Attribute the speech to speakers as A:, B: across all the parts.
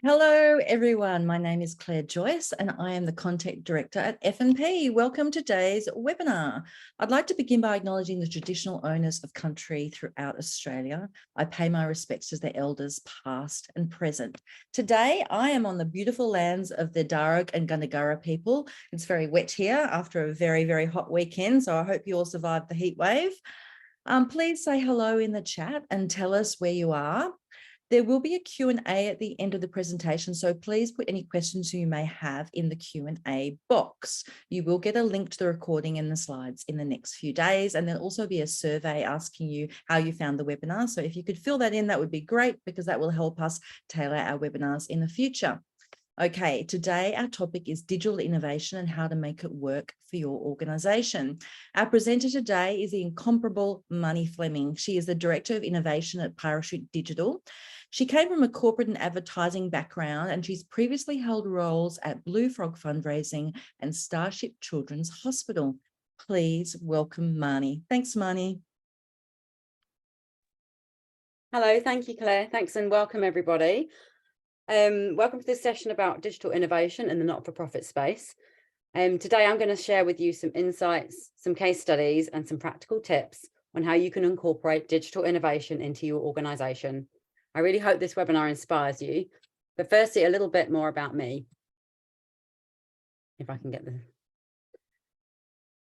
A: Hello, everyone. My name is Claire Joyce, and I am the Content Director at FNP. Welcome to today's webinar. I'd like to begin by acknowledging the traditional owners of country throughout Australia. I pay my respects to their elders, past and present. Today, I am on the beautiful lands of the Darug and Gundagara people. It's very wet here after a very, very hot weekend, so I hope you all survived the heat wave. Please say hello in the chat and tell us where you are. There will be a Q&A at the end of the presentation, so please put any questions you may have in the Q&A box. You will get a link to the recording and the slides in the next few days, and there'll also be a survey asking you how you found the webinar. So if you could fill that in, that would be great, because that will help us tailor our webinars in the future. Okay, today our topic is digital innovation and how to make it work for your organisation. Our presenter today is the incomparable Marnie Fleming. She is the Director of Innovation at Parachute Digital. She came from a corporate and advertising background, and she's previously held roles at Blue Frog Fundraising and Starship Children's Hospital. Please welcome Marnie. Thanks, Marnie.
B: Hello, thank you, Claire. Thanks and welcome, everybody. Welcome to this session about digital innovation in the not-for-profit space. Today, I'm going to share with you some insights, some case studies, and some practical tips on how you can incorporate digital innovation into your organisation. I really hope this webinar inspires you. But firstly, a little bit more about me. If I can get the...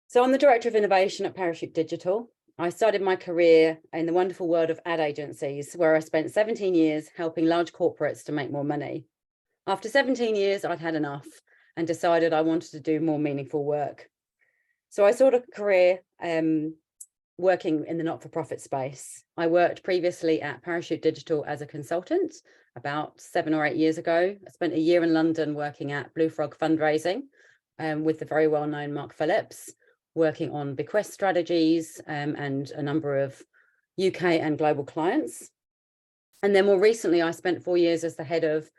B: So I'm the Director of Innovation at Parachute Digital. I started my career in the wonderful world of ad agencies, where I spent 17 years helping large corporates to make more money. After 17 years, I'd had enough and decided I wanted to do more meaningful work. So I sought a career working in the not-for-profit space. I worked previously at Parachute Digital as a consultant about 7 or 8 years ago. I spent a year in London working at Blue Frog Fundraising with the very well-known Mark Phillips, working on bequest strategies and a number of UK and global clients. And then more recently, I spent 4 years as the head of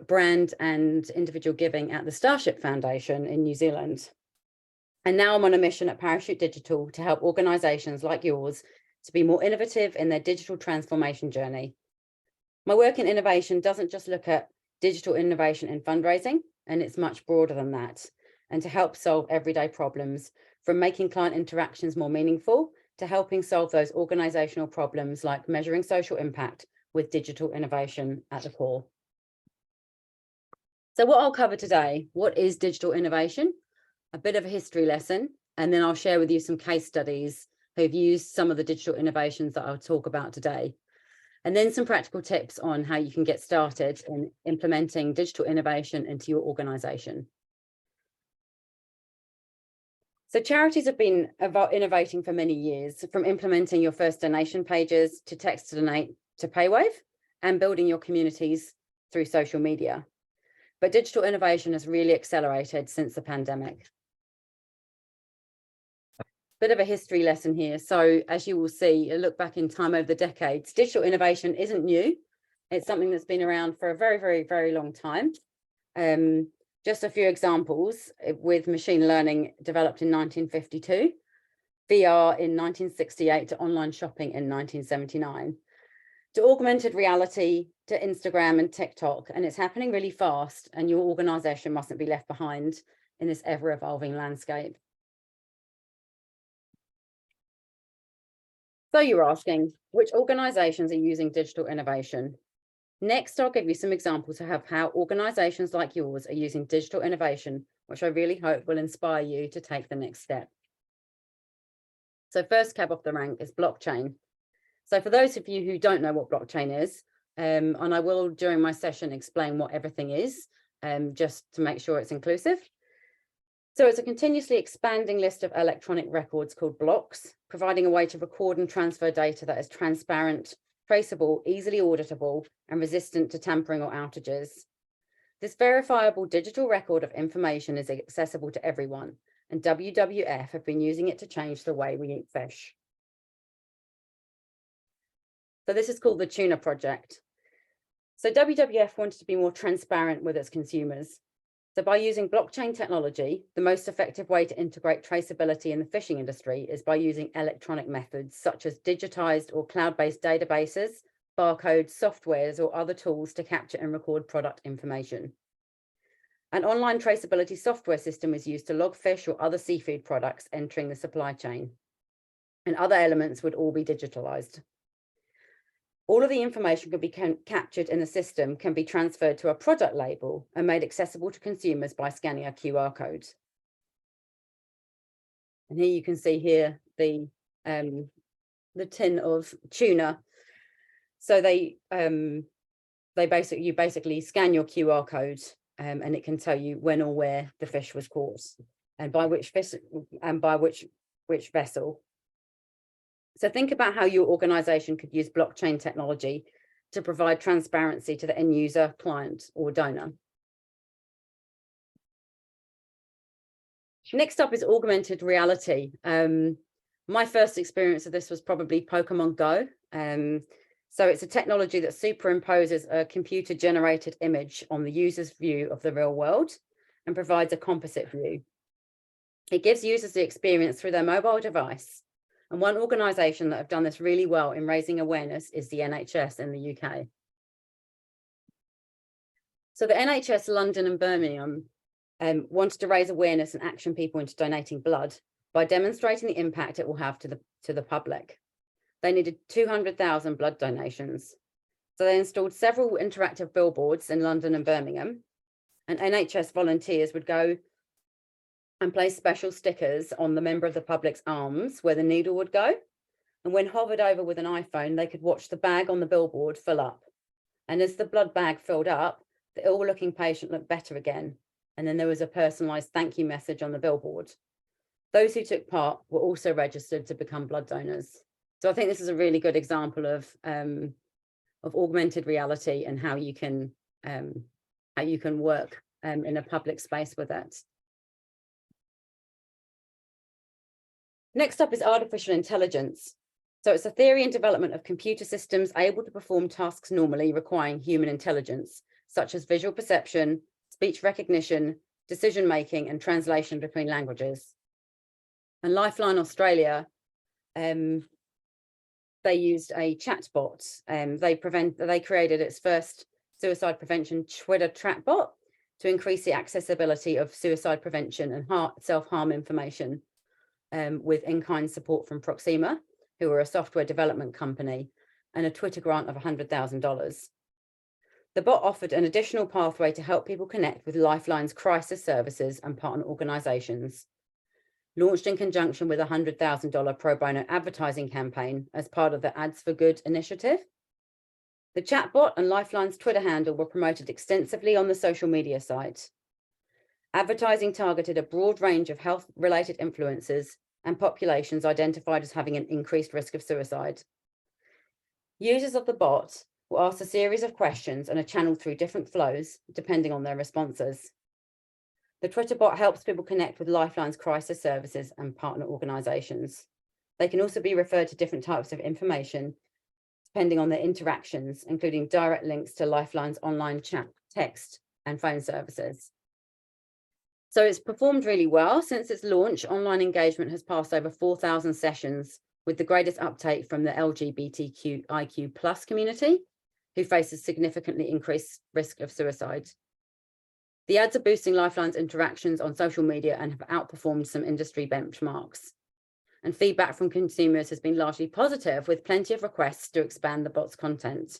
B: brand and individual giving at the Starship Foundation in New Zealand. And now I'm on a mission at Parachute Digital to help organisations like yours to be more innovative in their digital transformation journey. My work in innovation doesn't just look at digital innovation in fundraising, and it's much broader than that, and to help solve everyday problems, from making client interactions more meaningful to helping solve those organisational problems like measuring social impact with digital innovation at the core. So what I'll cover today, what is digital innovation? A bit of a history lesson, and then I'll share with you some case studies who've used some of the digital innovations that I'll talk about today. And then some practical tips on how you can get started in implementing digital innovation into your organisation. So charities have been innovating for many years, from implementing your first donation pages to text to donate to PayWave, and building your communities through social media. But digital innovation has really accelerated since the pandemic. Bit of a history lesson here. So as you will see, a look back in time over the decades, digital innovation isn't new. It's something that's been around for a very, very, very long time. Just a few examples: with machine learning developed in 1952, VR in 1968 to online shopping in 1979, to augmented reality, to Instagram and TikTok, and it's happening really fast, and your organisation mustn't be left behind in this ever-evolving landscape. So you're asking, which organisations are using digital innovation? Next, I'll give you some examples of how organisations like yours are using digital innovation, which I really hope will inspire you to take the next step. So first cab off the rank is blockchain. So for those of you who don't know what blockchain is, and I will during my session explain what everything is, just to make sure it's inclusive. So it's a continuously expanding list of electronic records called blocks, providing a way to record and transfer data that is transparent, traceable, easily auditable, and resistant to tampering or outages. This verifiable digital record of information is accessible to everyone, and WWF have been using it to change the way we eat fish. So this is called the Tuna Project. So WWF wanted to be more transparent with its consumers. So by using blockchain technology, the most effective way to integrate traceability in the fishing industry is by using electronic methods such as digitized or cloud-based databases barcodes, softwares, or other tools to capture and record product information. An online traceability software system was used to log fish or other seafood products entering the supply chain, and other elements would all be digitalized. All of the information can be captured in the system, can be transferred to a product label and made accessible to consumers by scanning a QR code. And here you can see here the tin of tuna. So you basically scan your QR code and it can tell you when or where the fish was caught and by which fish and by which vessel. So think about how your organization could use blockchain technology to provide transparency to the end user, client, or donor. Next up is augmented reality. My first experience of this was probably Pokemon Go. So it's a technology that superimposes a computer-generated image on the user's view of the real world and provides a composite view. It gives users the experience through their mobile device. And one organisation that have done this really well in raising awareness is the NHS in the UK. So the NHS London and Birmingham wanted to raise awareness and action people into donating blood by demonstrating the impact it will have to the public. They needed 200,000 blood donations. So they installed several interactive billboards in London and Birmingham, and NHS volunteers would go and place special stickers on the member of the public's arms where the needle would go. And when hovered over with an iPhone, they could watch the bag on the billboard fill up. And as the blood bag filled up, the ill-looking patient looked better again. And then there was a personalised thank you message on the billboard. Those who took part were also registered to become blood donors. So I think this is a really good example of augmented reality and how you can work in a public space with it. Next up is artificial intelligence. So it's a theory and development of computer systems able to perform tasks normally requiring human intelligence, such as visual perception, speech recognition, decision-making, and translation between languages. And Lifeline Australia, they used a chatbot. They created its first suicide prevention Twitter chatbot to increase the accessibility of suicide prevention and self-harm information with in-kind support from Proxima, who are a software development company, and a Twitter grant of $100,000. The bot offered an additional pathway to help people connect with Lifeline's crisis services and partner organisations, launched in conjunction with a $100,000 pro bono advertising campaign as part of the Ads for Good initiative. The chatbot and Lifeline's Twitter handle were promoted extensively on the social media site. Advertising targeted a broad range of health-related influencers and populations identified as having an increased risk of suicide. Users of the bot were asked a series of questions and are channeled through different flows, depending on their responses. The Twitter bot helps people connect with Lifeline's crisis services and partner organisations. They can also be referred to different types of information, depending on their interactions, including direct links to Lifeline's online chat, text, and phone services. So it's performed really well. Since its launch, online engagement has passed over 4,000 sessions, with the greatest uptake from the LGBTQIQ+ community, who faces significantly increased risk of suicide. The ads are boosting Lifeline's interactions on social media and have outperformed some industry benchmarks. And feedback from consumers has been largely positive, with plenty of requests to expand the bot's content.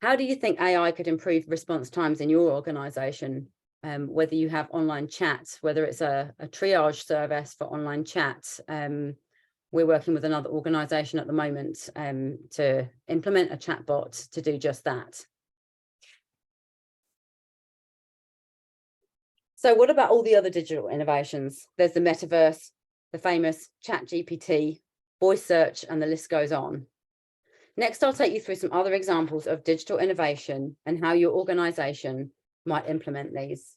B: How do you think AI could improve response times in your organisation? Whether you have online chat, whether it's a triage service for online chat. We're working with another organisation at the moment to implement a chatbot to do just that. So what about all the other digital innovations? There's the metaverse, the famous ChatGPT, voice search, and the list goes on. Next, I'll take you through some other examples of digital innovation and how your organisation might implement these.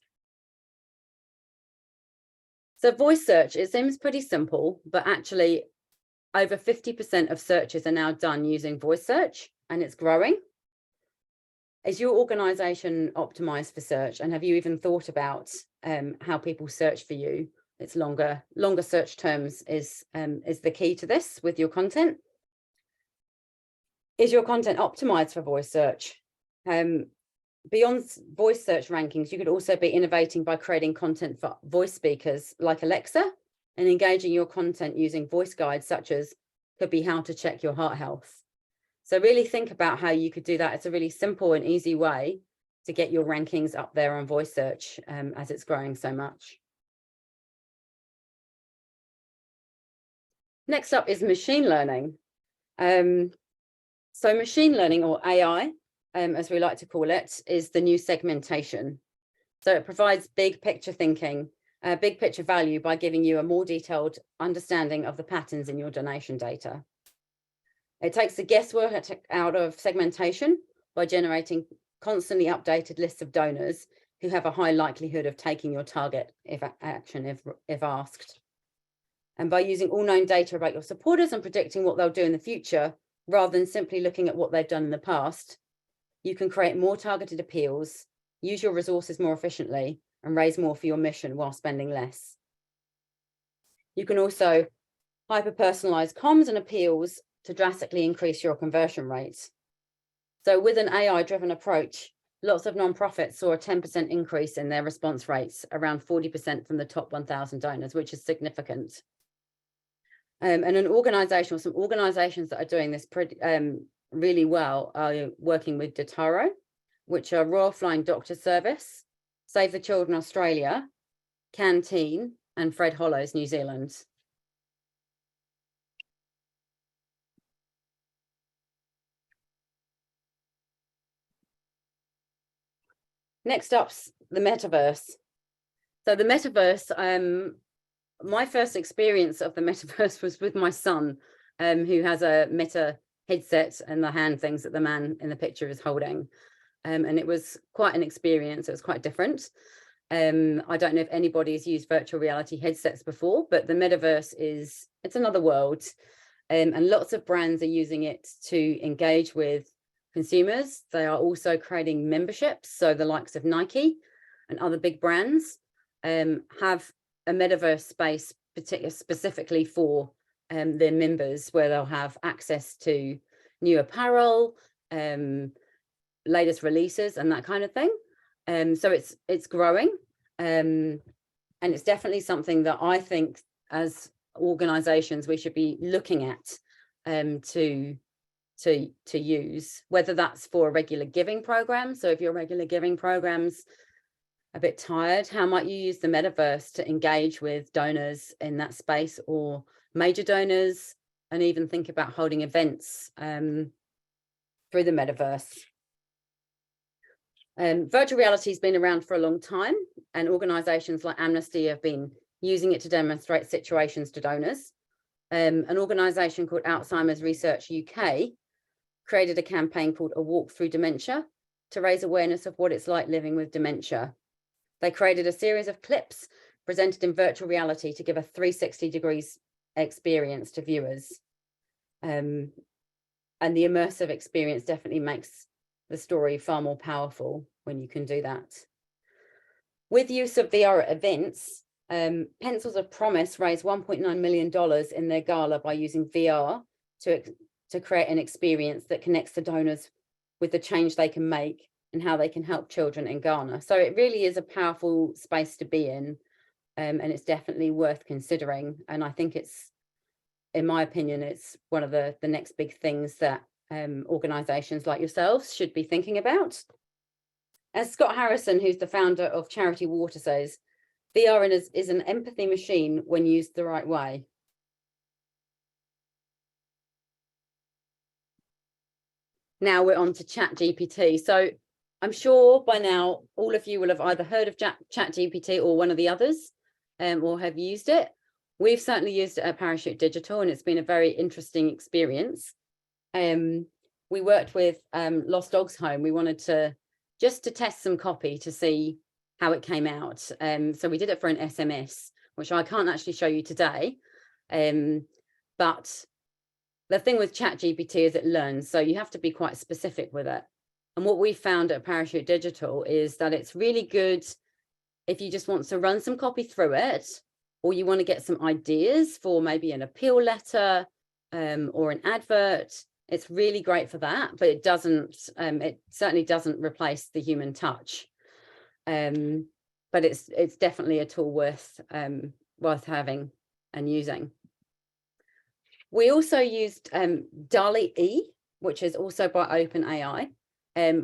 B: So voice search, it seems pretty simple, but actually over 50% of searches are now done using voice search, and it's growing. Is your organisation optimised for search, and have you even thought about how people search for you? It's longer search terms is the key to this with your content. Is your content optimized for voice search? Beyond voice search rankings, you could also be innovating by creating content for voice speakers like Alexa, and engaging your content using voice guides such as could be how to check your heart health. So really think about how you could do that. It's a really simple and easy way to get your rankings up there on voice search as it's growing so much. Next up is machine learning. So machine learning, or AI, as we like to call it, is the new segmentation. So it provides big picture thinking, big picture value by giving you a more detailed understanding of the patterns in your donation data. It takes the guesswork out of segmentation by generating constantly updated lists of donors who have a high likelihood of taking your target if asked. And by using all known data about your supporters and predicting what they'll do in the future, rather than simply looking at what they've done in the past, you can create more targeted appeals, use your resources more efficiently, and raise more for your mission while spending less. You can also hyper-personalize comms and appeals to drastically increase your conversion rates. So with an AI-driven approach, lots of nonprofits saw a 10% increase in their response rates, around 40% from the top 1,000 donors, which is significant. And some organizations that are doing this really well are working with Dataro, which are Royal Flying Doctor Service, Save the Children Australia, Canteen, and Fred Hollows New Zealand. Next up's the metaverse. So the metaverse, my first experience of the metaverse was with my son, who has a Meta headset and the hand things that the man in the picture is holding. And it was quite an experience. It was quite different. I don't know if anybody's used virtual reality headsets before, but the metaverse it's another world. And lots of brands are using it to engage with consumers. They are also creating memberships. So the likes of Nike and other big brands have a metaverse space specifically for their members, where they'll have access to new apparel, latest releases, and that kind of thing. So it's growing, and it's definitely something that I think as organizations we should be looking at to use, whether that's for a regular giving program. So if your regular giving program's a bit tired, how might you use the metaverse to engage with donors in that space, or major donors, and even think about holding events through the metaverse. Virtual reality has been around for a long time, and organizations like Amnesty have been using it to demonstrate situations to donors. An organization called Alzheimer's Research UK created a campaign called A Walk Through Dementia to raise awareness of what it's like living with dementia. They created a series of clips presented in virtual reality to give a 360 degrees experience to viewers. And the immersive experience definitely makes the story far more powerful when you can do that. With use of VR at events, Pencils of Promise raised $1.9 million in their gala by using VR to create an experience that connects the donors with the change they can make and how they can help children in Ghana. So it really is a powerful space to be in, and it's definitely worth considering. And I think it's, in my opinion, it's one of the next big things that organizations like yourselves should be thinking about. As Scott Harrison, who's the founder of Charity Water, says, VR is an empathy machine when used the right way. Now we're on to ChatGPT. So I'm sure by now all of you will have either heard of ChatGPT or one of the others, or have used it. We've certainly used it at Parachute Digital, and it's been a very interesting experience. We worked with Lost Dogs Home. We wanted to test some copy to see how it came out. So we did it for an SMS, which I can't actually show you today. But the thing with ChatGPT is it learns, so you have to be quite specific with it. And what we found at Parachute Digital is that it's really good if you just want to run some copy through it, or you want to get some ideas for maybe an appeal letter or an advert. It's really great for that, but it certainly doesn't replace the human touch. But it's definitely a tool worth having and using. We also used DALL-E, which is also by OpenAI,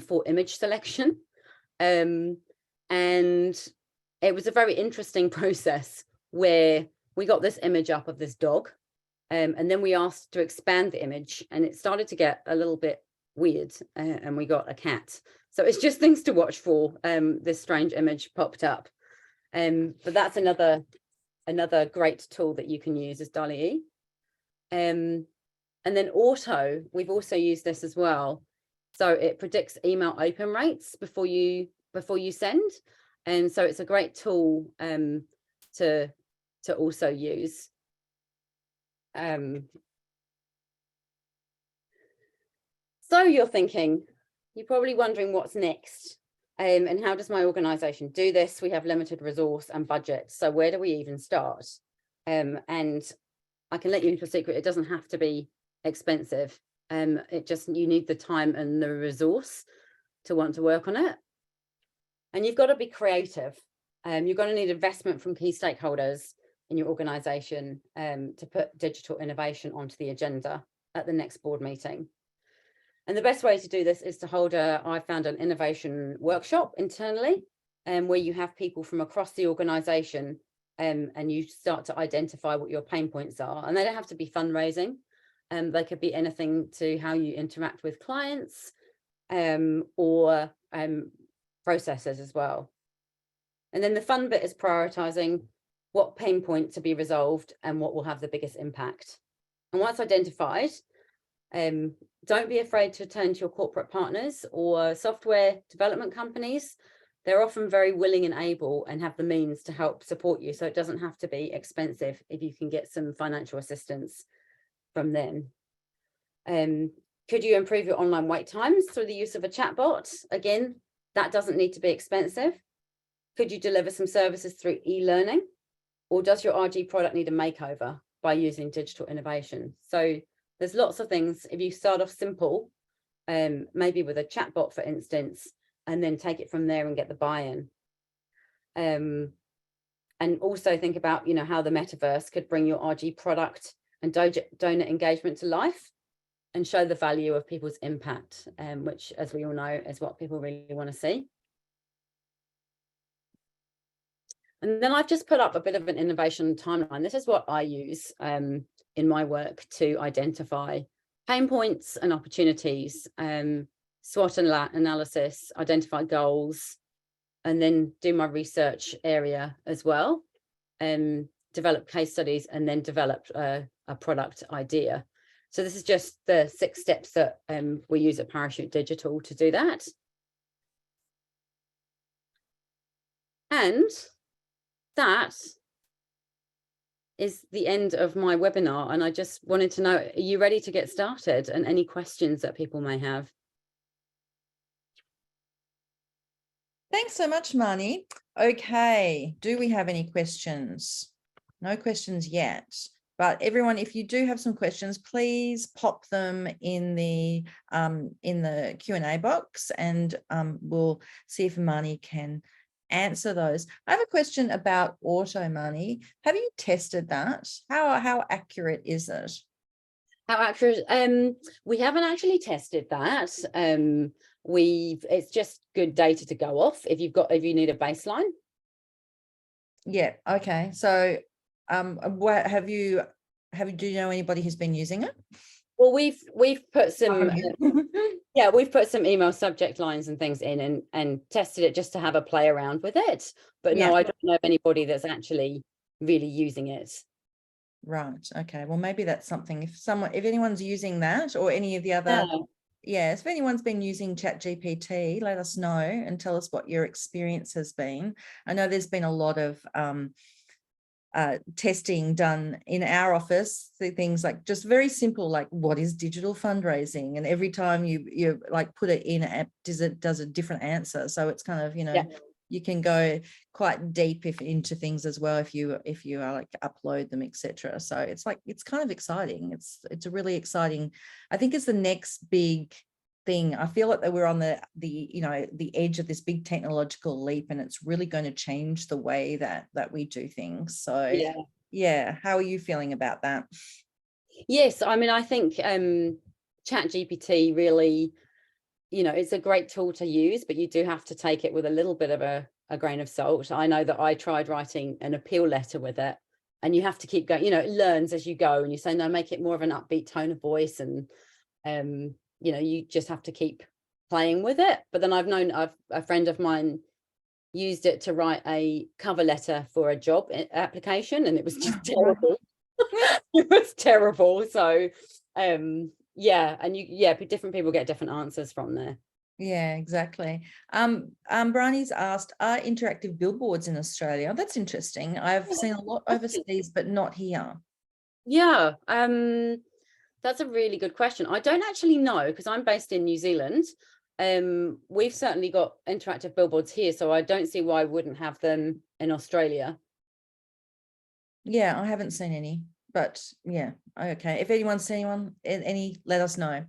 B: for image selection. And it was a very interesting process where we got this image up of this dog, and then we asked to expand the image, and it started to get a little bit weird, and we got a cat. So it's just things to watch for. This strange image popped up, but that's another great tool that you can use is DALL-E. And then Auto, we've also used this as well. So it predicts email open rates before you send, and so it's a great tool to also use. So you're probably wondering what's next, and how does my organization do this? We have limited resource and budget, so where do we even start? And I can let you into a secret, it doesn't have to be expensive. You need the time and the resource to want to work on it. And you've got to be creative. You're going to need investment from key stakeholders in your organization to put digital innovation onto the agenda at the next board meeting. And the best way to do this is to hold I found an innovation workshop internally, where you have people from across the organization, and you start to identify what your pain points are. And they don't have to be fundraising. They could be anything to how you interact with clients, or processes as well. And then the fun bit is prioritizing what pain point to be resolved and what will have the biggest impact. And once identified, don't be afraid to turn to your corporate partners or software development companies. They're often very willing and able and have the means to help support you. So it doesn't have to be expensive if you can get some financial assistance from them. Could you improve your online wait times through the use of a chatbot? Again, that doesn't need to be expensive. Could you deliver some services through e-learning? Or does your RG product need a makeover by using digital innovation? So there's lots of things. If you start off simple, maybe with a chatbot, for instance, and then take it from there and get the buy-in. And also think about, how the metaverse could bring your RG product and donor engagement to life and show the value of people's impact, which, as we all know, is what people really want to see. And then I've just put up a bit of an innovation timeline. This is what I use in my work to identify pain points and opportunities, SWOT analysis, identify goals, and then do my research area as well, develop case studies, and then develop a product idea. So this is just the 6 steps that we use at Parachute Digital to do that. And that is the end of my webinar. And I just wanted to know, are you ready to get started? And any questions that people may have?
A: Thanks so much, Marnie. Okay, do we have any questions? No questions yet. But everyone, if you do have some questions, please pop them in the Q&A box, and we'll see if Marnie can answer those. I have a question about Auto, Marnie. Have you tested that? How accurate is it?
B: How accurate? We haven't actually tested that. It's just good data to go off if you need a baseline.
A: Yeah. Okay. So do you know anybody who's been using it?
B: Well, we've put some we've put some email subject lines and things in and tested it just to have a play around with it. But no, I don't know of anybody that's actually really using it.
A: Right. Okay. Well, maybe that's something. If anyone's using that, or any of the other, if anyone's been using ChatGPT, let us know and tell us what your experience has been. I know there's been a lot of testing done in our office, things like just very simple, like what is digital fundraising, and every time you like put it in, does a different answer. So it's kind of you can go quite deep into things as well if you are like upload them, etc. So it's like, it's kind of exciting. It's a really exciting, I think it's the next big thing. I feel like that we're on the edge of this big technological leap, and it's really going to change the way that we do things. So yeah, how are you feeling about that?
B: Yes, I mean, I think ChatGPT really, it's a great tool to use, but you do have to take it with a little bit of a grain of salt. I know that I tried writing an appeal letter with it, and you have to keep going, it learns as you go, and you say, no, make it more of an upbeat tone of voice. And, you just have to keep playing with it. But then I've known a friend of mine used it to write a cover letter for a job application, and it was just terrible. It was terrible. So different people get different answers from there.
A: Yeah, exactly. Bryony's asked, are interactive billboards in Australia? That's interesting. I've seen a lot overseas, but not here.
B: Yeah, that's a really good question. I don't actually know, because I'm based in New Zealand. We've certainly got interactive billboards here, so I don't see why I wouldn't have them in Australia.
A: Yeah, I haven't seen any, but yeah, okay. If anyone's seen any, let us know.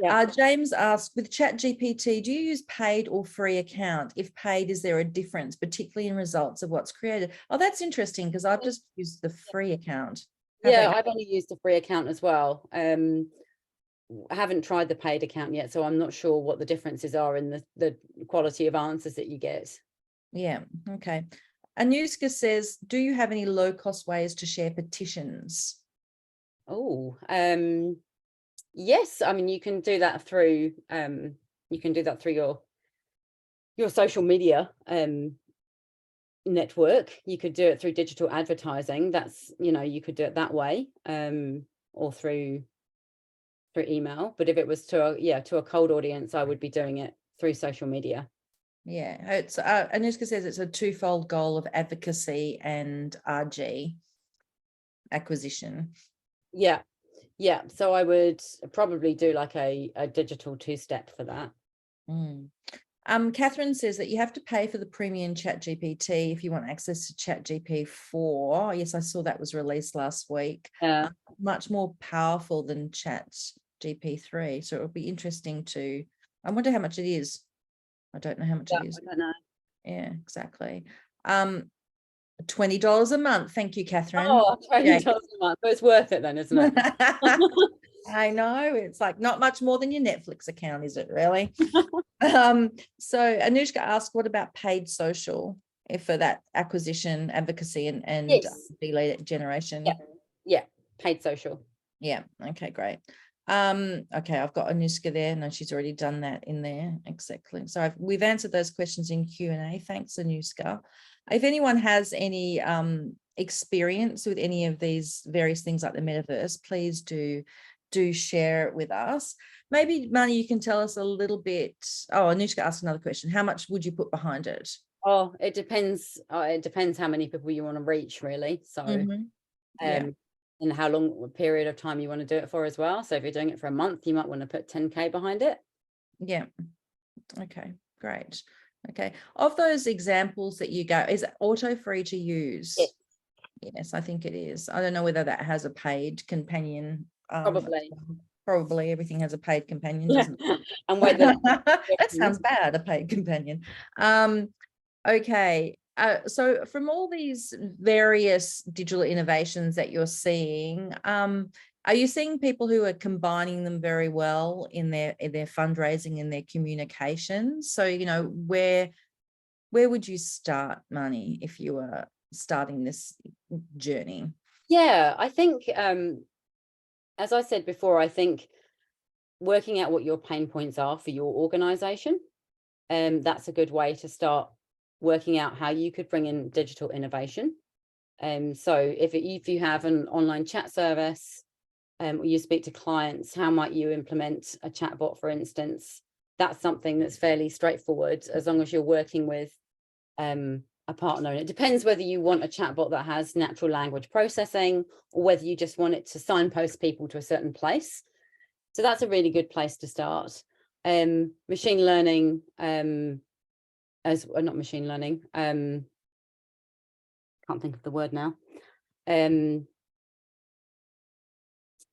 B: Yeah.
A: James asked, with ChatGPT, do you use paid or free account? If paid, is there a difference, particularly in results of what's created? Oh, that's interesting, because I've just used the free account.
B: Yeah, I've only used a free account as well. I haven't tried the paid account yet, so I'm not sure what the differences are in the quality of answers that you get.
A: Yeah, okay. Anushka says, do you have any low-cost ways to share petitions?
B: Oh, yes. I mean, you can do that through your social media network. You could do it through digital advertising. That's, you could do it that way, or through email. But if it was to a cold audience, I would be doing it through social media.
A: Yeah, it's Anushka says it's a twofold goal of advocacy and RG acquisition.
B: Yeah. So I would probably do like a digital two-step for that.
A: Catherine says that you have to pay for the premium ChatGPT if you want access to ChatGPT 4. Yes, I saw that was released last week. Much more powerful than ChatGPT 3. So it would be interesting to, I wonder how much it is. I don't know how much it is.
B: I don't know.
A: Yeah, exactly. $20 a month. Thank you, Catherine.
B: Oh, $20 a month. But it's worth it then, isn't it?
A: I know, it's like not much more than your Netflix account, is it really? So Anushka asked, what about paid social for that acquisition, advocacy, and
B: yes.
A: lead generation?
B: Yeah, paid social.
A: Yeah, okay, great. Okay, I've got Anushka there. No, she's already done that in there. Exactly. So we've answered those questions in Q&A. Thanks, Anushka. If anyone has any experience with any of these various things like the metaverse, please do share it with us. Maybe, Marnie, you can tell us a little bit. Oh, Anushka asked another question. How much would you put behind it?
B: Oh, it depends. It depends how many people you want to reach, really. So, and how long a period of time you want to do it for as well. So if you're doing it for a month, you might want to put 10K behind it.
A: Yeah. Okay, great. Okay. Of those examples that you go, is it auto free to use?
B: Yes.
A: Yes, I think it is. I don't know whether that has a paid companion. Probably everything has a paid companion, doesn't it?
B: And whether
A: that sounds bad, a paid companion. Okay. So from all these various digital innovations that you're seeing, are you seeing people who are combining them very well in their fundraising and their communications? So, where would you start, Marnie, if you were starting this journey?
B: Yeah, I think, as I said before, I think working out what your pain points are for your organization, that's a good way to start working out how you could bring in digital innovation. So if you have an online chat service, or you speak to clients, how might you implement a chatbot, for instance? That's something that's fairly straightforward, as long as you're working with a partner. And it depends whether you want a chatbot that has natural language processing, or whether you just want it to signpost people to a certain place. So that's a really good place to start. Machine learning as well, not machine learning. Can't think of the word now.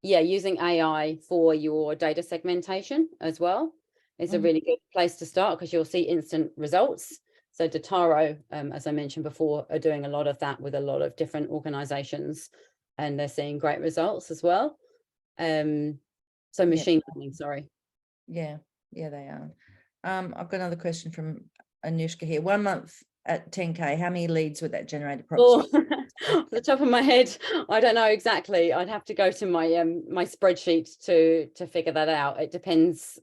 B: Yeah, using AI for your data segmentation as well is a really good place to start, because you'll see instant results. So Dataro, as I mentioned before, are doing a lot of that with a lot of different organizations, and they're seeing great results as well. So machine learning, sorry.
A: Yeah, they are. I've got another question from Anushka here. 1 month at 10K, how many leads would that generate approximately?
B: Off the top of my head, I don't know exactly. I'd have to go to my my spreadsheet to figure that out. It depends.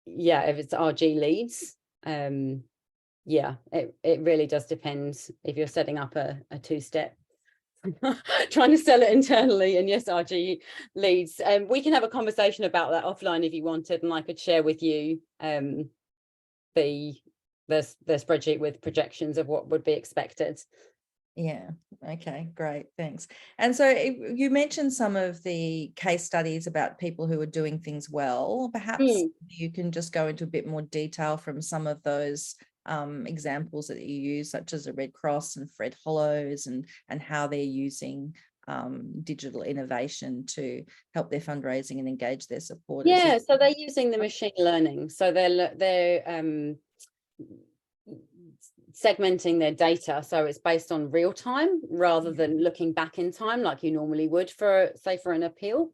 B: Yeah, if it's RG leads, yeah, it really does depend if you're setting up a two-step trying to sell it internally, and yes, RG leads. We can have a conversation about that offline if you wanted, and I could share with you the spreadsheet with projections of what would be expected.
A: Yeah. Okay, great. Thanks. And so you mentioned some of the case studies about people who are doing things well. Perhaps you can just go into a bit more detail from some of those examples that you use, such as the Red Cross and Fred Hollows, and how they're using digital innovation to help their fundraising and engage their supporters.
B: Yeah, so they're using the machine learning. So they're segmenting their data, so it's based on real time rather than looking back in time like you normally would for, say, for an appeal.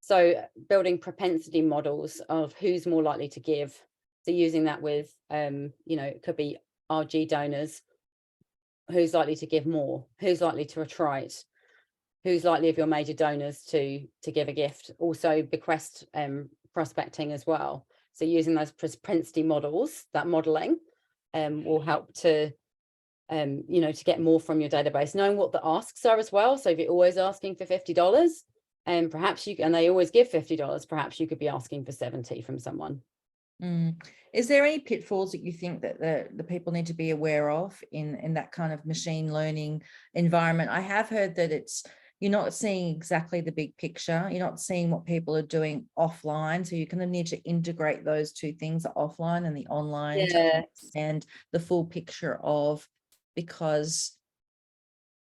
B: So building propensity models of who's more likely to give. So using that with you know, it could be RG donors, who's likely to give more, who's likely to attrite, who's likely of your major donors to give a gift. Also bequest prospecting as well. So using those propensity models, that modeling will help to you know, to get more from your database, knowing what the asks are as well. So if you're always asking for $50, and perhaps you, and they always give $50, perhaps you could be asking for 70 from someone.
A: Is there any pitfalls that you think that the people need to be aware of in that kind of machine learning environment? I have heard that you're not seeing exactly the big picture. You're not seeing what people are doing offline. So you kind of need to integrate those two things, the offline and the online, to understand the full picture of, because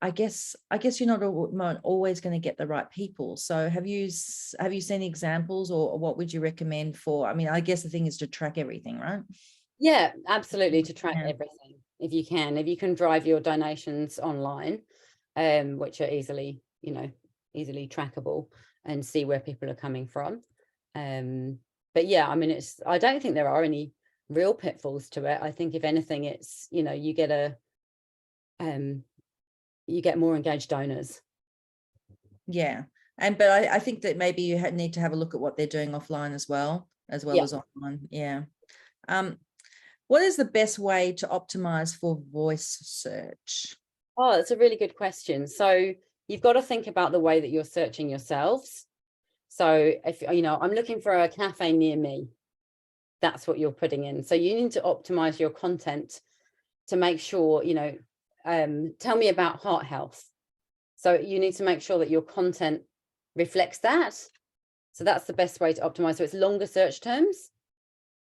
A: I guess you're not always going to get the right people. So have you seen examples, or what would you recommend for? I mean, I guess the thing is to track everything, right?
B: Yeah, absolutely, to track everything if you can drive your donations online, which are easily, you know, easily trackable, and see where people are coming from. But yeah, I mean, I don't think there are any real pitfalls to it. I think if anything, it's, you know, you get more engaged donors.
A: Yeah. But I think that maybe you need to have a look at what they're doing offline as well as online. Yeah. What is the best way to optimize for voice search?
B: Oh, that's a really good question. So you've got to think about the way that you're searching yourselves. So if, you know, I'm looking for a cafe near me, that's what you're putting in. So you need to optimize your content to make sure, you know, tell me about heart health. So you need to make sure that your content reflects that. So that's the best way to optimize. So it's longer search terms.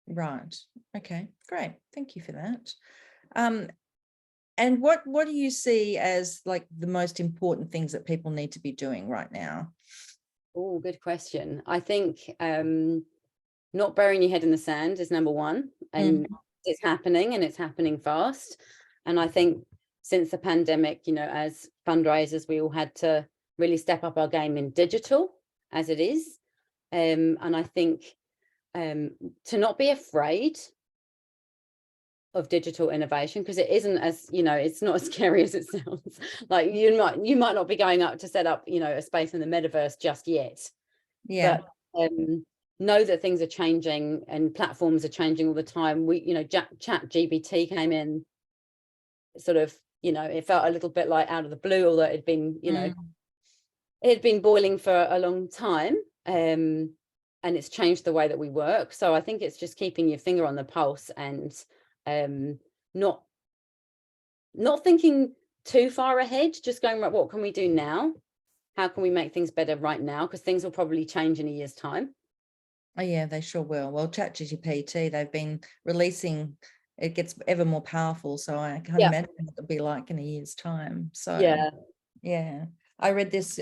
A: Right. Okay, great. Thank you for that. And what do you see as like the most important things that people need to be doing right now?
B: Oh, good question. I think not burying your head in the sand is number one, and it's happening, and it's happening fast. And I think since the pandemic, you know, as fundraisers, we all had to really step up our game in digital as it is. And I think to not be afraid of digital innovation, because it isn't, as you know, it's not as scary as it sounds. Like you might not be going up to set up, you know, a space in the metaverse just yet.
A: Yeah.
B: But know that things are changing and platforms are changing all the time. You know, ChatGPT came in sort of, you know, it felt a little bit like out of the blue, although it had been, you know, it had been boiling for a long time. And it's changed the way that we work. So I think it's just keeping your finger on the pulse, and not thinking too far ahead, just going, right, what can we do now? How can we make things better right now? Because things will probably change in a year's time.
A: Oh yeah, they sure will. Well, ChatGPT, they've been releasing, it gets ever more powerful. So I can't
B: Yeah.
A: imagine what it'll be like in a year's time. So
B: Yeah.
A: yeah. I read this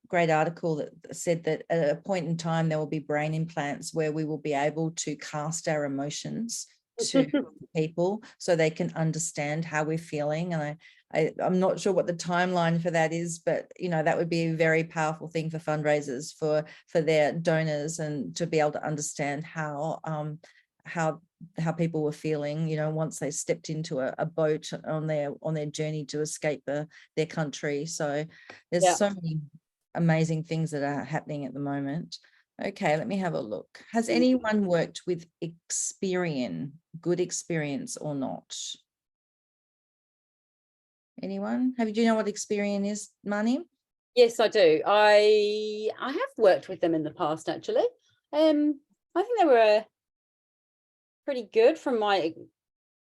A: great article that said that at a point in time, there will be brain implants where we will be able to cast our emotions to people so they can understand how we're feeling. And I'm not sure what the timeline for that is, but that would be a very powerful thing for fundraisers, for their donors, and to be able to understand how people were feeling, once they stepped into a boat on their journey to escape their country. So there's
B: Yeah.
A: so many amazing things that are happening at the moment. Okay, let me have a look. Has anyone worked with Experian, good experience or not? Anyone? Do you know what Experian is, Marnie?
B: Yes, I do. I have worked with them in the past, actually. I think they were pretty good from my,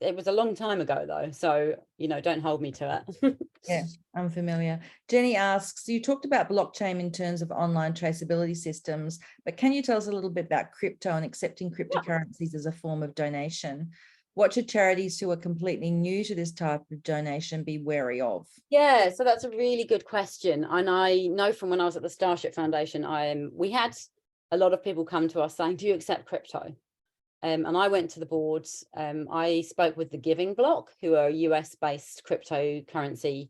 B: it was a long time ago though, so don't hold me to it.
A: Yeah, I'm familiar. Jenny asks, you talked about blockchain in terms of online traceability systems, but can you tell us a little bit about crypto and accepting cryptocurrencies as a form of donation? What should charities who are completely new to this type of donation be wary of?
B: Yeah, so that's a really good question. And I know from when I was at the Starship Foundation, we had a lot of people come to us saying, do you accept crypto? And I went to the boards. I spoke with the Giving Block, who are a US-based cryptocurrency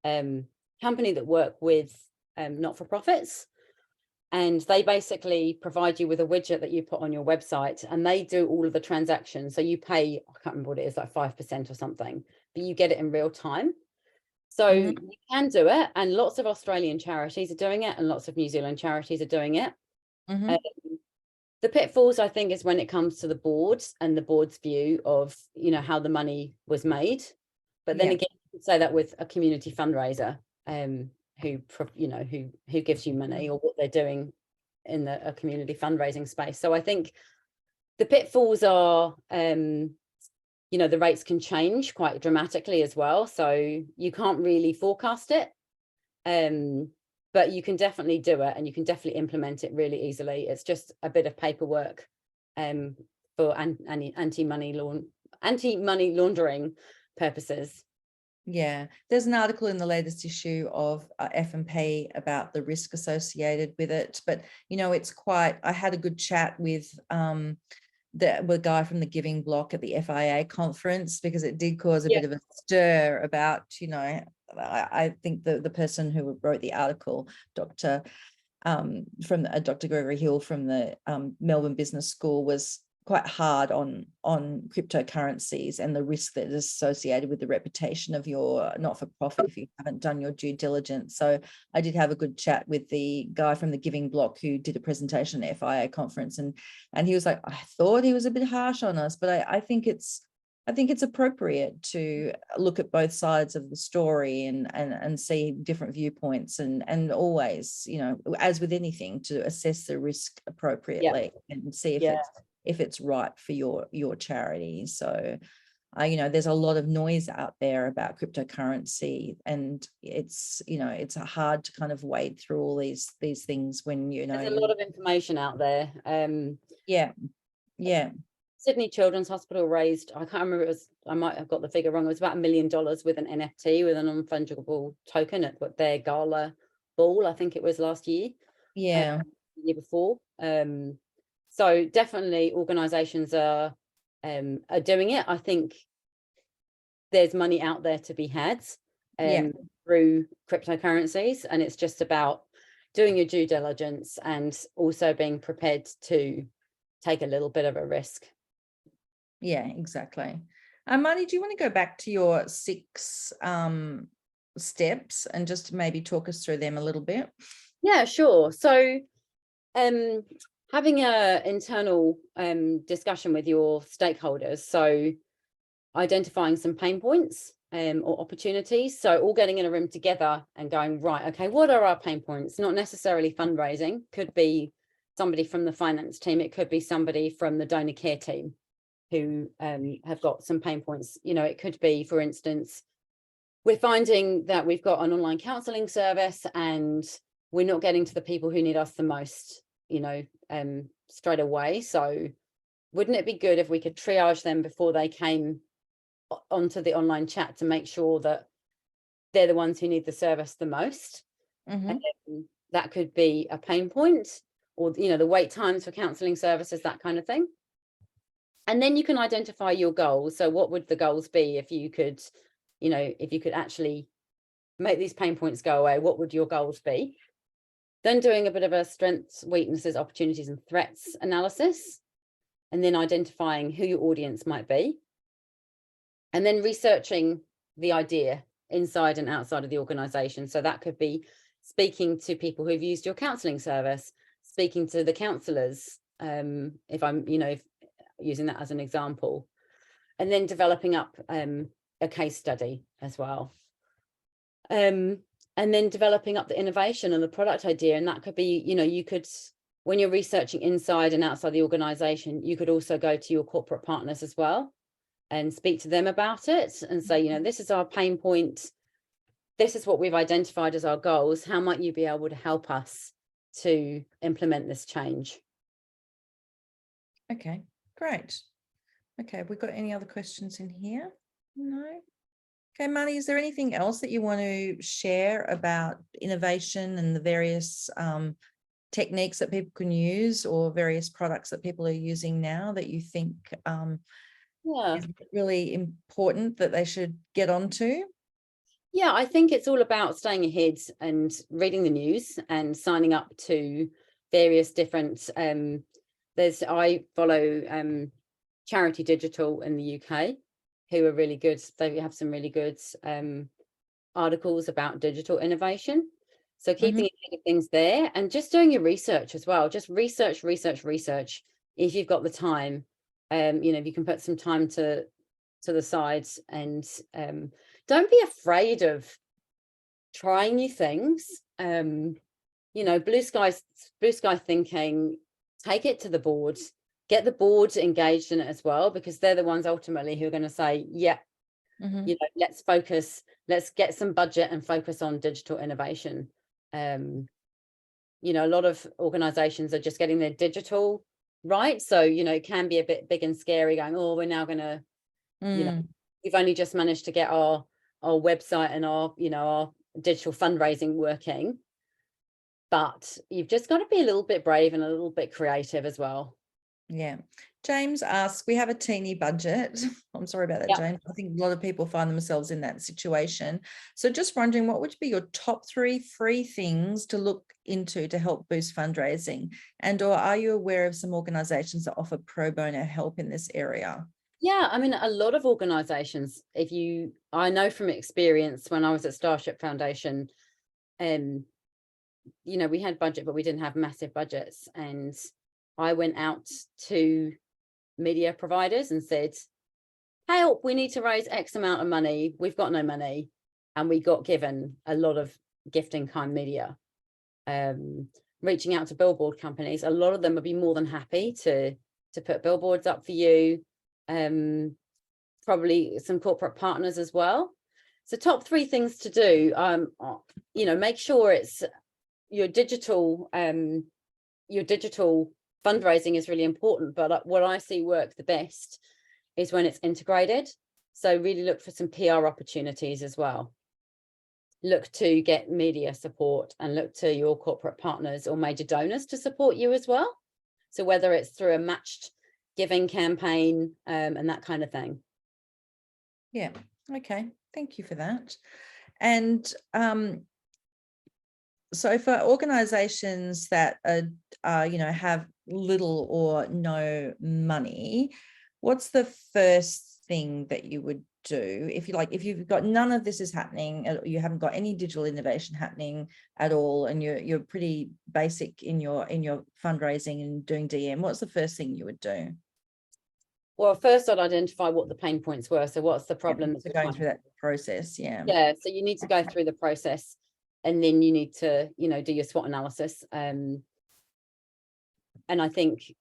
B: company that work with not-for-profits. And they basically provide you with a widget that you put on your website, and they do all of the transactions. So you pay, I can't remember what it is, like 5% or something, but you get it in real time. So you can do it. And lots of Australian charities are doing it, and lots of New Zealand charities are doing it. The pitfalls, I think, is when it comes to the boards and the board's view of, how the money was made. But then again, you could say that with a community fundraiser, who gives you money, or what they're doing in a community fundraising space. So I think the pitfalls are, the rates can change quite dramatically as well. So you can't really forecast it. But you can definitely do it, and you can definitely implement it really easily. It's just a bit of paperwork for anti-money laundering purposes.
A: Yeah, there's an article in the latest issue of F&P about the risk associated with it, but it's quite, I had a good chat with the guy from the Giving Block at the FIA conference, because it did cause a bit of a stir about, I think the person who wrote the article, Dr. Gregory Hill from the Melbourne Business School, was quite hard on cryptocurrencies and the risk that is associated with the reputation of your not-for-profit if you haven't done your due diligence. So I did have a good chat with the guy from the Giving Block who did a presentation at FIA conference, and he was like, I thought he was a bit harsh on us, but I think it's appropriate to look at both sides of the story and see different viewpoints, and always, as with anything, to assess the risk appropriately and see if it's right for your charity. So there's a lot of noise out there about cryptocurrency, and it's hard to kind of wade through all these things when
B: there's a lot of information out there.
A: Yeah.
B: Sydney Children's Hospital raised, I can't remember, I might have got the figure wrong, it was about $1 million with an NFT, with a non-fungible token, at their gala ball, I think it was last year. The year before. So definitely organizations are doing it. I think there's money out there to be had through cryptocurrencies, and it's just about doing your due diligence and also being prepared to take a little bit of a risk.
A: Yeah, exactly. Marnie, do you want to go back to your 6 steps and just maybe talk us through them a little bit?
B: Yeah, sure. So having a internal discussion with your stakeholders, so identifying some pain points or opportunities, so all getting in a room together and going, right, okay, what are our pain points? Not necessarily fundraising, could be somebody from the finance team, it could be somebody from the donor care team who have got some pain points. It could be, for instance, we're finding that we've got an online counselling service and we're not getting to the people who need us the most. straight away. So wouldn't it be good if we could triage them before they came onto the online chat to make sure that they're the ones who need the service the most?
A: Mhm.
B: That could be a pain point, or the wait times for counselling services, that kind of thing. And then you can identify your goals. So what would the goals be if you could actually make these pain points go away? What would your goals be? Then doing a bit of a strengths, weaknesses, opportunities and threats analysis, and then identifying who your audience might be, and then researching the idea inside and outside of the organization. So that could be speaking to people who've used your counselling service, speaking to the counsellors, if I'm using that as an example, and then developing up a case study as well, and then developing up the innovation and the product idea. And that could be, you could, when you're researching inside and outside the organization, you could also go to your corporate partners as well and speak to them about it and say, this is our pain point, this is what we've identified as our goals, how might you be able to help us to implement this change?
A: Okay, great. Okay, have we got any other questions in here? No. Okay, Marnie, is there anything else that you want to share about innovation and the various techniques that people can use, or various products that people are using now that you think is really important that they should get onto?
B: Yeah, I think it's all about staying ahead and reading the news and signing up to various different I follow Charity Digital in the UK, who are really good. They have some really good articles about digital innovation. So keeping ahead of things there, and just doing your research as well. Just research if you've got the time. If you can put some time to the side, and don't be afraid of trying new things. Blue sky thinking. Take it to the board. Get the board engaged in it as well, because they're the ones ultimately who are going to say, yeah, let's focus, let's get some budget and focus on digital innovation. A lot of organizations are just getting their digital right. So, it can be a bit big and scary going, oh, we're now going to, we've only just managed to get our website and our digital fundraising working. But you've just got to be a little bit brave and a little bit creative as well.
A: Yeah. James asks, we have a teeny budget. I'm sorry about that, James. I think a lot of people find themselves in that situation. So just wondering, what would be your top 3 free things to look into to help boost fundraising? And or are you aware of some organizations that offer pro bono help in this area?
B: Yeah, I mean, a lot of organizations, I know from experience when I was at Starship Foundation, we had budget, but we didn't have massive budgets. And I went out to media providers and said, help, we need to raise X amount of money. We've got no money. And we got given a lot of gifting kind media. Reaching out to billboard companies, a lot of them would be more than happy to put billboards up for you. Probably some corporate partners as well. So top 3 things to do, make sure it's your digital fundraising is really important, but what I see work the best is when it's integrated. So really look for some PR opportunities as well. Look to get media support and look to your corporate partners or major donors to support you as well. So whether it's through a matched giving campaign and that kind of thing.
A: Yeah. Okay. Thank you for that. And so for organizations that have little or no money, what's the first thing that you would do if you've got none of this is happening, you haven't got any digital innovation happening at all, and you're pretty basic in your fundraising and doing DM? What's the first thing you would do?
B: Well, first I'd identify what the pain points were. So what's the problem?
A: So going through that process. Yeah.
B: So you need to go through the process, and then you need to, do your SWOT analysis. And I think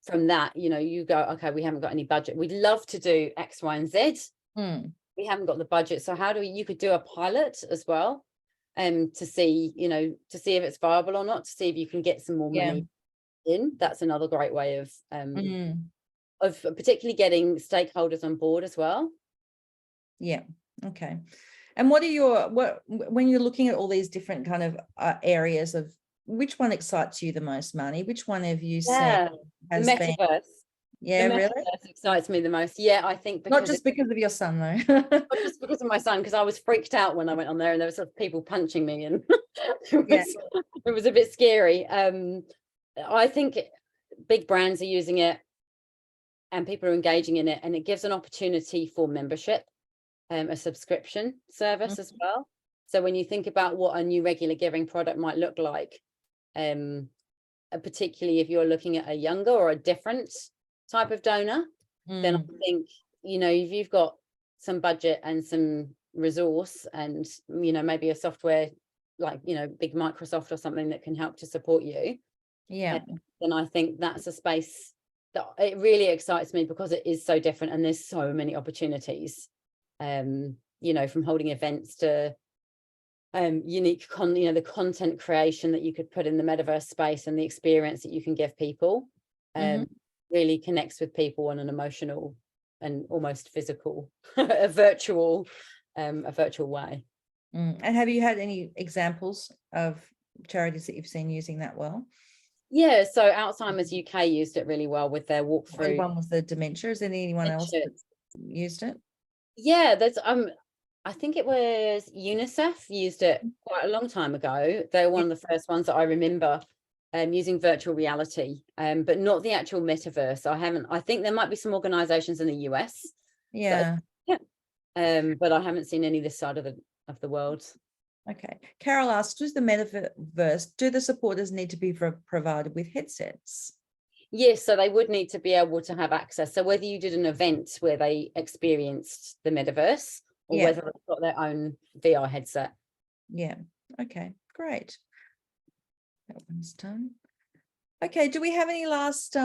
B: from that, you go, okay, we haven't got any budget. We'd love to do X, Y, and Z. We haven't got the budget. So how do you could do a pilot as well, to see if it's viable or not, to see if you can get some more money That's another great way
A: Mm.
B: of particularly getting stakeholders on board as well.
A: Yeah. Okay. And what when you're looking at all these different kind of areas of, which one excites you the most, Marnie? Which one have you seen
B: The
A: has been?
B: metaverse.
A: Yeah,
B: The
A: really?
B: metaverse excites me the most. Yeah, I think
A: Not
B: because
A: just because of your son, though.
B: not just because of my son, because I was freaked out when I went on there and there were sort of people punching me and
A: Yeah.
B: it was a bit scary. I think big brands are using it and people are engaging in it, and it gives an opportunity for membership, a subscription service as well. So when you think about what a new regular giving product might look like, particularly if you're looking at a younger or a different type of donor, then I think, if you've got some budget and some resource and, maybe a software like, big Microsoft or something that can help to support you.
A: Yeah.
B: Then I think that's a space that it really excites me because it is so different and there's so many opportunities, from holding events to unique the content creation that you could put in the metaverse space and the experience that you can give people really connects with people on an emotional and almost physical a virtual way.
A: And have you had any examples of charities that you've seen using that well?
B: Yeah, so Alzheimer's UK used it really well with their walkthrough.
A: One was the dementia. Is there anyone else that's used it?
B: Yeah, that's I think it was UNICEF used it quite a long time ago. They're one of the first ones that I remember using virtual reality, but not the actual metaverse. I think there might be some organizations in the US.
A: Yeah.
B: But I haven't seen any this side of the world.
A: Okay. Carol asks, does the metaverse, do the supporters need to be provided with headsets?
B: Yes, so they would need to be able to have access. So whether you did an event where they experienced the metaverse or whether they've got their own VR headset.
A: Yeah. Okay, great. That one's done. Okay, do we have any last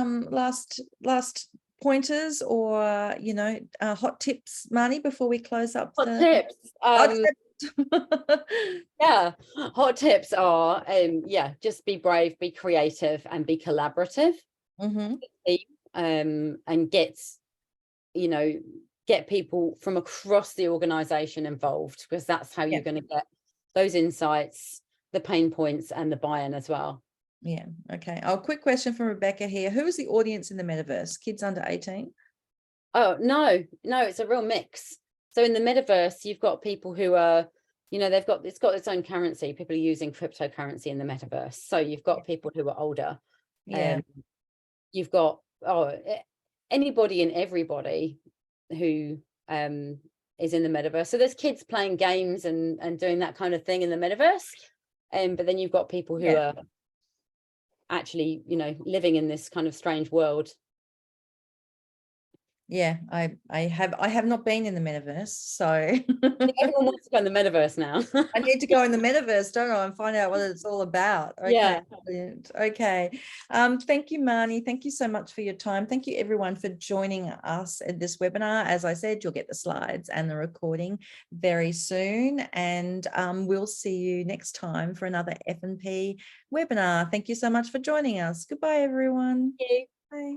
A: pointers or hot tips, Marnie, before we close up?
B: Hot tips. Yeah, hot tips are just be brave, be creative, and be collaborative. And get people from across the organization involved, because that's how you're going to get those insights, the pain points, and the buy-in as well.
A: Yeah. Okay. Oh, quick question from Rebecca here. Who is the audience in the metaverse? Kids under 18?
B: Oh, no, it's a real mix. So in the metaverse, you've got people who are, it's got its own currency. People are using cryptocurrency in the metaverse. So you've got people who are older.
A: Yeah.
B: You've got anybody and everybody who is in the metaverse. So there's kids playing games and doing that kind of thing in the metaverse. But then you've got people who are actually, living in this kind of strange world.
A: Yeah, I have not been in the metaverse, so
B: everyone wants to go in the metaverse now.
A: I need to go in the metaverse, don't I, and find out what it's all about. Okay,
B: yeah.
A: Brilliant. Okay. Thank you, Marnie. Thank you so much for your time. Thank you, everyone, for joining us at this webinar. As I said, you'll get the slides and the recording very soon, and we'll see you next time for another F&P webinar. Thank you so much for joining us. Goodbye, everyone.
B: Thank you.
A: Bye.